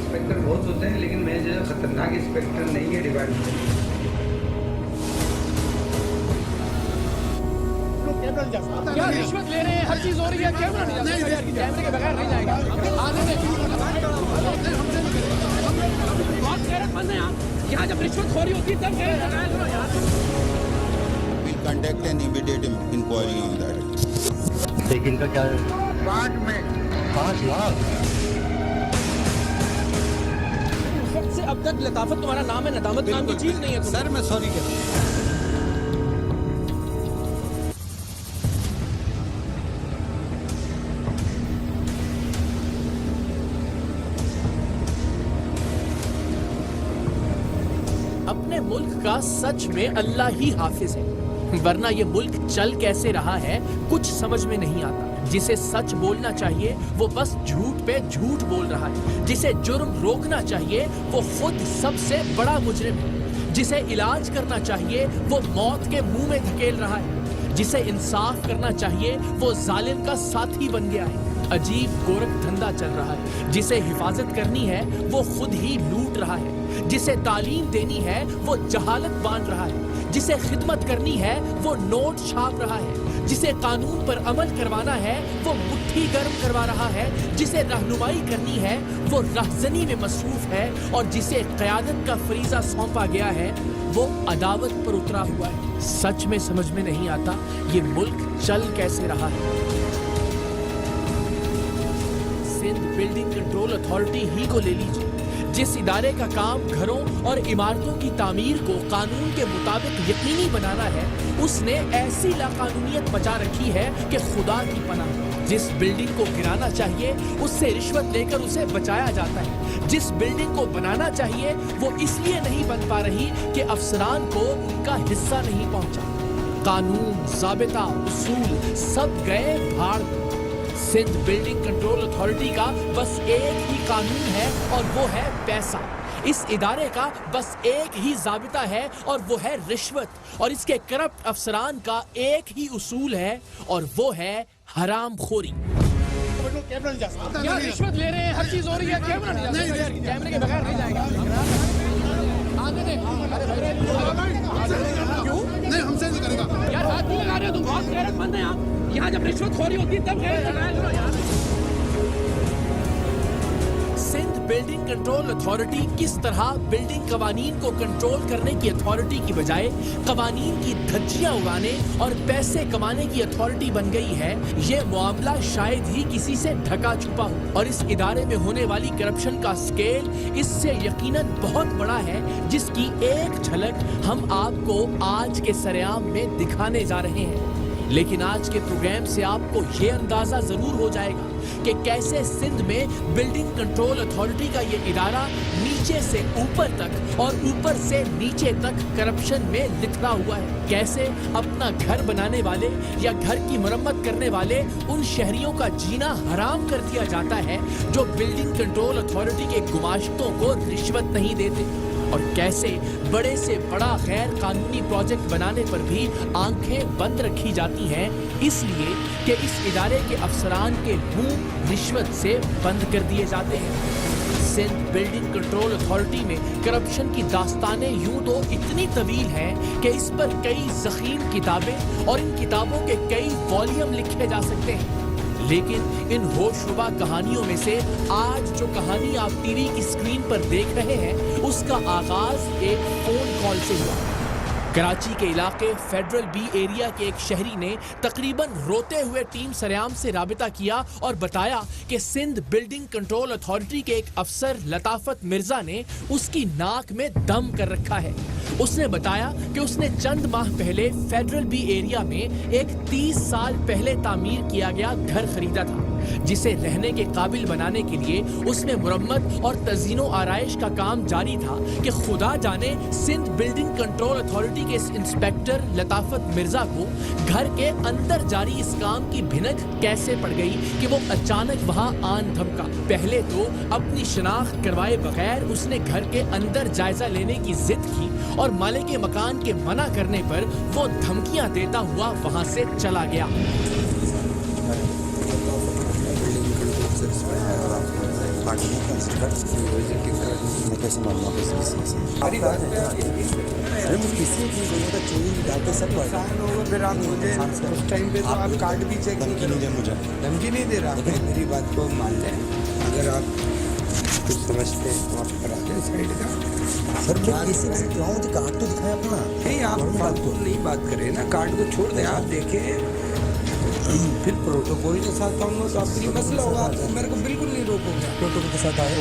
Inspector बहुत होते हैं लेकिन मैं जो खतरनाक इंस्पेक्टर नहीं है डिपार्टमेंट। क्या रिश्वत ले रहे हैं? हर चीज हो रही है, कैमरा नहीं कैमरे के बगैर नहीं जाएगा। आने दे। बहुत गैरतमंद है आप। यहाँ जब रिश्वत खोरी होती है तब गैरत लगाया करो यार। We'll conduct an immediate inquiry on that. लेकिन का क्या है? 5 में 5 लाख। उस वक्त से अब तक लताफत तुम्हारा नाम है, नदामत नाम की चीज नहीं है। सर मैं सॉरी कहता हूँ। अपने मुल्क का सच में अल्लाह ही हाफिज है, वरना ये मुल्क चल कैसे रहा है कुछ समझ में नहीं आता। जिसे सच बोलना चाहिए वो बस झूठ पे झूठ बोल रहा है। जिसे जुर्म रोकना चाहिए वो खुद सबसे बड़ा मुजरिम है। जिसे इलाज करना चाहिए वो मौत के मुंह में धकेल रहा है। जिसे इंसाफ करना चाहिए वो जालिम का साथी बन गया है। अजीब गोरख धंधा चल रहा है। जिसे हिफाजत करनी है वो खुद ही लूट रहा है। जिसे तालीम देनी है वो जहालत बांट रहा है। जिसे खिदमत करनी है वो नोट छाप रहा है। जिसे कानून पर अमल करवाना है वो मुट्ठी गर्म करवा रहा है। जिसे रहनुमाई करनी है वो रहजनी में मसरूफ है। और जिसे क़यादत का फरीजा सौंपा गया है वो अदावत पर उतरा हुआ है। सच में समझ में नहीं आता ये मुल्क चल कैसे रहा है। सिंध बिल्डिंग कंट्रोल अथॉरिटी ही को ले लीजिए। जिस इदारे का काम घरों और इमारतों की तामीर को कानून के मुताबिक यकीनी बनाना है उसने ऐसी लाकानूनियत बचा रखी है कि खुदा की पनाह। जिस बिल्डिंग को गिराना चाहिए उससे रिश्वत लेकर उसे बचाया जाता है। जिस बिल्डिंग को बनाना चाहिए वो इसलिए नहीं बन पा रही कि अफसरान को उनका हिस्सा नहीं पहुंचा। कानून, ज़ाबिता, उसूल सब गए भाड़। सिंध बिल्डिंग कंट्रोल अथॉरिटी का बस एक ही कानून है और वो है पैसा। इस इदारे का बस एक ही ज़ाबिता है और वो है रिश्वत। और इसके करप्ट अफसरान का एक ही उसूल है और वो है हराम खोरी। क्या रिश्वत ले रहे हैं? हर चीज हो रही है, कैमरा नहीं कैमरे के बगैर नहीं जाएगा। आने दे। क्यों? नहीं हमसे नहीं करेगा। यार हाथ क्यों लगा रहे हो तुम? बहुत गैरतमंद है आप। यहाँ जब रिश्वत खोरी होती है तब गैरत लगाया करो यार। सिंध बिल्डिंग कंट्रोल अथॉरिटी किस तरह बिल्डिंग कवानीन को कंट्रोल करने की अथॉरिटी की बजाय कवानीन की धज्जियां उड़ाने और पैसे कमाने की अथॉरिटी बन गई है, ये मामला शायद ही किसी से ढका छुपा हो। और इस इदारे में होने वाली करप्शन का स्केल इससे यकीनन बहुत बड़ा है, जिसकी एक झलक हम आपको आज के सरेआम में दिखाने जा रहे हैं। लेकिन आज के प्रोग्राम से आपको ये अंदाजा जरूर हो जाएगा कि कैसे सिंध में बिल्डिंग कंट्रोल अथॉरिटी का ये इदारा नीचे से ऊपर तक और ऊपर से नीचे तक करप्शन में लिखा हुआ है। कैसे अपना घर बनाने वाले या घर की मरम्मत करने वाले उन शहरियों का जीना हराम कर दिया जाता है जो बिल्डिंग कंट्रोल अथॉरिटी के गुमाश्तों को रिश्वत नहीं देते। और कैसे बड़े से बड़ा गैर कानूनी प्रोजेक्ट बनाने पर भी आंखें बंद रखी जाती हैं इसलिए कि इस इदारे के अफसरान के मुंह रिश्वत से बंद कर दिए जाते हैं। सिंध बिल्डिंग कंट्रोल अथॉरिटी में करप्शन की दास्तानें यूं तो इतनी तवील हैं कि इस पर कई ज़ख़ीम किताबें और इन किताबों के कई वॉल्यूम लिखे जा सकते हैं। लेकिन इन होशरुबा कहानियों में से आज जो कहानी आप टीवी की स्क्रीन पर देख रहे हैं उसका आगाज एक फोन कॉल से हुआ। कराची के इलाके फेडरल बी एरिया के एक शहरी ने तकरीबन रोते हुए टीम सरेआम से राबिता किया और बताया कि सिंध बिल्डिंग कंट्रोल अथॉरिटी के एक अफसर लताफत मिर्जा ने उसकी नाक में दम कर रखा है। उसने बताया कि उसने चंद माह पहले फेडरल बी एरिया में एक 30 साल पहले तामीर किया गया घर खरीदा था, जिसे रहने के काबिल बनाने के लिए उसमें मुरम्मत और तज़ीनो आराइश का काम जारी था कि खुदा जाने सिंध बिल्डिंग कंट्रोल अथॉरिटी के इस इंस्पेक्टर लताफत मिर्जा को घर के अंदर जारी इस काम की भिनक कैसे पड़ गई कि वो अचानक वहां आन धमका। पहले तो अपनी शनाख्त करवाए बगैर उसने घर के अंदर जायजा लेने की जिद की और मालिक के मकान के मना करने पर वो धमकियां देता हुआ वहां से चला गया। कैसे मालूम हमारी बात पे आप यकीन करें। किसी की चोरी डालते सब नुकसान होगा फिर आप मुझे उस टाइम पे तो आप कार्ड भी चेक नहीं करोगे। मुझे धमकी नहीं दे रहा मैं, मेरी बात को मान लें। अगर आप कुछ समझते हैं तो आप करा दें साइड का। सर मैं किसी से क्यों मुझे कार्ड तो दिखाया अपना। नहीं आप फालतू नहीं बात करें ना, कार्ड को छोड़ दें। आप देखें फिर प्रोटोकॉल के साथ आऊँगा तो आपके लिए मसला होगा। आप मेरे को बिल्कुल नहीं रोकोगे। प्रोटोकॉल के साथ आए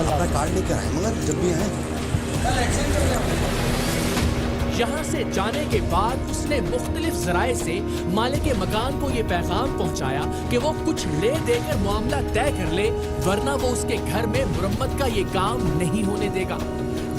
अपना कार्ड लेकर आए मगर जब भी आए कल एक्शन कर लेंगे। यहाँ से जाने के बाद उसने मुख्तलिफ जराए से मालिक मकान को ये पैगाम पहुँचाया कि वो कुछ ले देकर मामला तय कर ले, वरना वो उसके घर में मुरम्मत का ये काम नहीं होने देगा।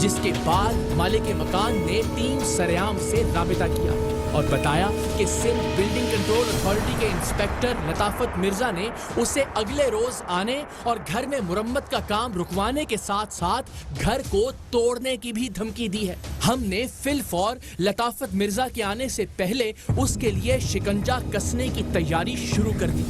जिसके बाद मालिक मकान ने टीम सरेआम से राबिता किया और बताया कि सिंध बिल्डिंग कंट्रोल अथॉरिटी के इंस्पेक्टर लताफत मिर्जा ने उसे अगले रोज आने और घर में मुरम्मत का काम रुकवाने के साथ साथ घर को तोड़ने की भी धमकी दी है। हमने फिलफौर लताफत मिर्जा के आने से पहले उसके लिए शिकंजा कसने की तैयारी शुरू कर दी।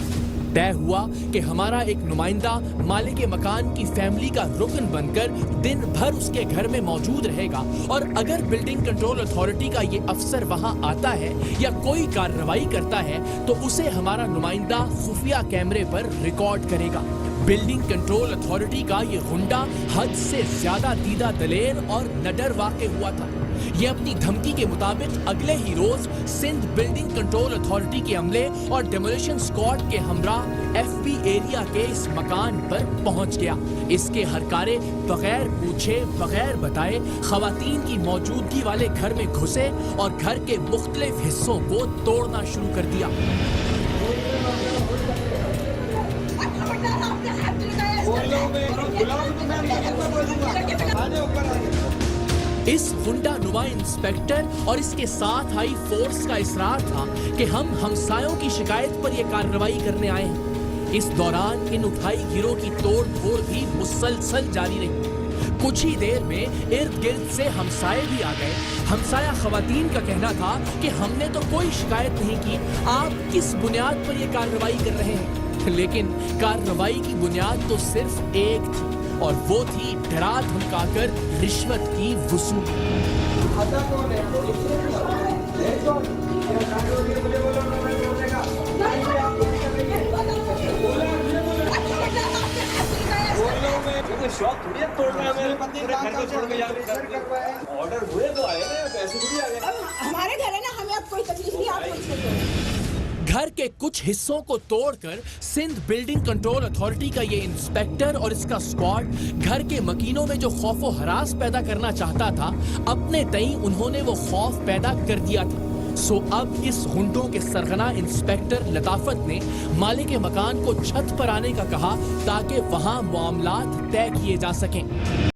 तय हुआ कि हमारा एक नुमाइंदा मालिक मकान की फैमिली का रुकन बनकर दिन भर उसके घर में मौजूद रहेगा और अगर बिल्डिंग कंट्रोल अथॉरिटी का ये अफसर वहां आता है या कोई कार्रवाई करता है तो उसे हमारा नुमाइंदा खुफिया कैमरे पर रिकॉर्ड करेगा। बिल्डिंग कंट्रोल अथॉरिटी का ये गुंडा हद से ज्यादा दीदा दलेर और नडर वाक़ हुआ था। ये अपनी धमकी के मुताबिक अगले ही रोज सिंध बिल्डिंग कंट्रोल अथॉरिटी के अमले और डेमोलिशन स्क्वाड के हमरा एफबी एरिया के इस मकान पर पहुंच गया। इसके हरकारे बगैर पूछे बगैर बताए खवातीन की मौजूदगी वाले घर में घुसे और घर के मुख्तलिफ हिस्सों को तोड़ना शुरू कर दिया। इस गुंडा नुमा इंस्पेक्टर और इसके साथ आई फोर्स का इसरार था कि हम हमसायों की शिकायत पर यह कार्रवाई करने आए हैं। इस दौरान इन उठाई गिरोह की तोड़ फोड़ भी मुसलसल जारी रही। कुछ ही देर में इर्द गिर्द से हमसाये भी आ गए। हमसाया खवातीन का कहना था कि हमने तो कोई शिकायत नहीं की, आप किस बुनियाद पर यह कार्रवाई कर रहे हैं। लेकिन कार्रवाई की बुनियाद तो सिर्फ एक थी और वो थी डरा धमकाकर रिश्वत की वसूली। शौक थोड़ी है तोड़ना है, मेरे पूरे घर को छोड़ के जाके ऑर्डर हुए तो आए ना, पैसे थोड़ी आ गए। हमारे घर है ना, हमें अब कोई तकलीफ नहीं। आप घर के कुछ हिस्सों को तोड़कर सिंध बिल्डिंग कंट्रोल अथॉरिटी का ये इंस्पेक्टर और इसका स्क्वाड घर के मकीनों में जो खौफो हरास पैदा करना चाहता था, अपने तई उन्होंने वो खौफ पैदा कर दिया था। सो अब इस गुंडों के सरगना इंस्पेक्टर लताफत ने मालिक मकान को छत पर आने का कहा ताकि वहां मामलात तय किए जा सकें।